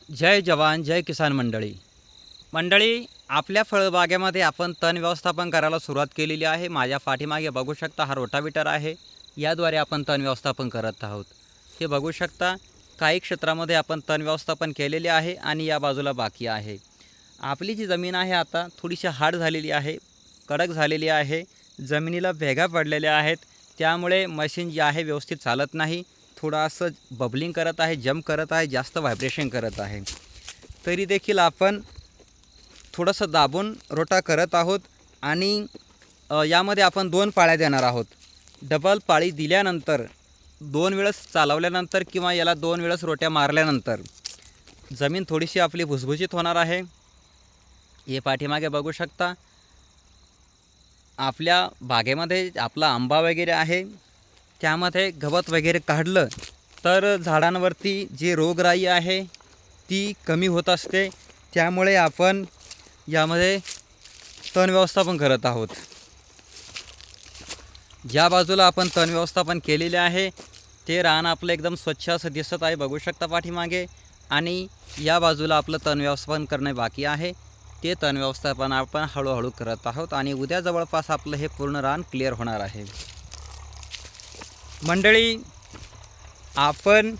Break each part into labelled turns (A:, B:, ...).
A: जय जवान जय किसान मंडळी आपल्या फळबागेमध्ये आपण तण व्यवस्थापन करायला सुरुवात केलेली आहे। माझ्या पाठीमागे बघू शकता हा रोटावेटर आहे, याद्वारे आपण तण व्यवस्थापन करत आहोत। हे बघू शकता काही क्षेत्रामध्ये आपण तण व्यवस्थापन केलेले आहे आणि या बाजूला बाकी आहे। आपली जी जमीन आहे आता थोडीशी हार्ड झालेली आहे, कडक झालेली आहे, जमिनीला भेगा पडलेल्या आहेत, त्यामुळे मशीन जी आहे व्यवस्थित चालत नाही, थोडंसं बबलिंग करत आहे, जंप करत आहे, जास्त व्हायब्रेशन करत आहे। तरी देखील आपण थोडंसं दाबून रोटा करत आहोत आणि यामध्ये आपण 2 पाळ्या देणार आहोत। डबल पाळी दिल्यानंतर 2 वेळेस चालवल्यानंतर किंवा याला 2 वेळेस रोट्या मारल्यानंतर जमीन थोडीशी आपली भुसभुशीत होणार आहे। हे पाठीमागे बघू शकता आपल्या बागेमध्ये आपला आंबा वगैरे आहे, त्यामध्ये गवत वगैरे काढलं तर झाडांवरती जी रोगराई आहे ती कमी होत असते। त्यामुळे आपण यामध्ये तण व्यवस्थापन करत आहोत। ज्या बाजूला आपण तण व्यवस्थापन केलेले आहे ते रान आपलं एकदम स्वच्छ असं दिसत आहे, बघू शकता पाठीमागे। आणि या बाजूला आपलं तण व्यवस्थापन करणे बाकी आहे, ते तण व्यवस्थापन आपण हळूहळू करत आहोत आणि उद्या जवळपास आपलं हे पूर्ण रान क्लिअर होणार आहे। मंडळी, आपण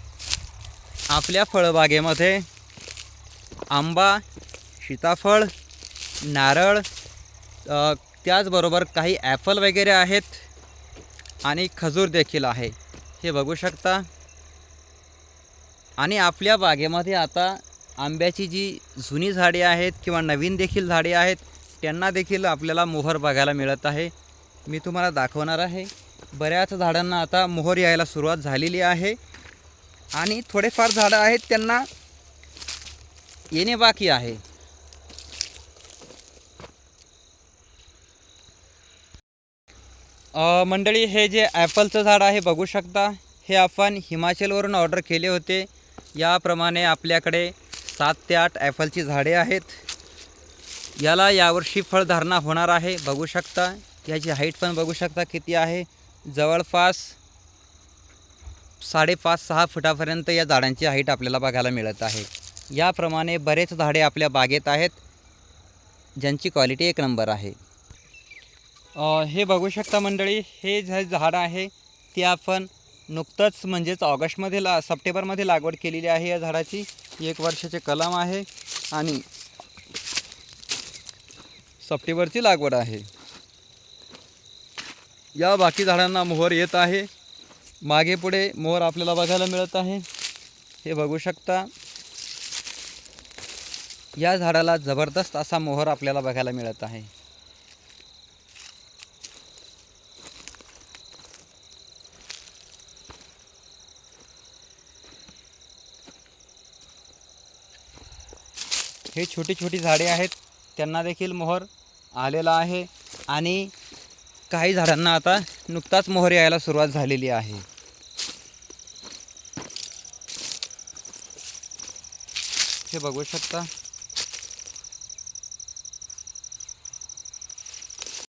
A: आपल्या फळबागेमध्ये आंबा, सीताफळ, नारळ, त्याचबरोबर काही ॲपल वगैरे आहेत आणि खजूर देखील आहे, हे बघू शकता। आणि आपल्या बागेमध्ये आता आंब्याची जी जुनी झाडे आहेत किंवा नवीन देखील झाडे आहेत त्यांना देखील आपल्याला मोहर बघायला मिळत आहे। मी तुम्हाला दाखवणार आहे। बऱ्याच झाडांना आता मोहर यायला सुरुवात झालेली आहे आणि थोडेफार झाडं आहेत त्यांना येणे बाकी आहे। मंडळी, हे जे ॲपलचं झाड आहे बघू शकता, हे आपण हिमाचलवरून ऑर्डर केले होते। याप्रमाणे आपल्याकडे 7 ते 8 ॲपलची झाडे आहेत। याला यावर्षी फळधारणा होणार आहे, बघू शकता। याची हाईट पण बघू शकता किती आहे, जवळपास 5.5-6 फुटापर्यंत या झाडांची हाईट आपल्याला बघायला मिळत आहे। याप्रमाणे बरेच झाडे आपल्या बागेत आहेत ज्यांची क्वालिटी 1 नंबर आहे। हे बघू शकता मंडळी, हे जे झाड आहे ते आपण नुकतंच म्हणजेच ऑगस्टमध्ये सप्टेंबरमध्ये लागवड केलेली आहे। या झाडाची 1 वर्षाचे कलम आहे आणि सप्टेंबरची लागवड आहे। या बाकी झाडांना मोहर येत आहे, मागे पुढे मोहर आपल्याला बघायला मिळत आहे, हे बघू शकता। या झाडाला जबरदस्त असा मोहर आपल्याला बघायला मिळत आहे। हे छोटी छोटी झाडे आहेत त्यांना देखील मोहर आलेला आहे आणि काही झाडांना आता नुकताच मोहर यायला सुरुवात झालेली आहे। हे बघू शकता।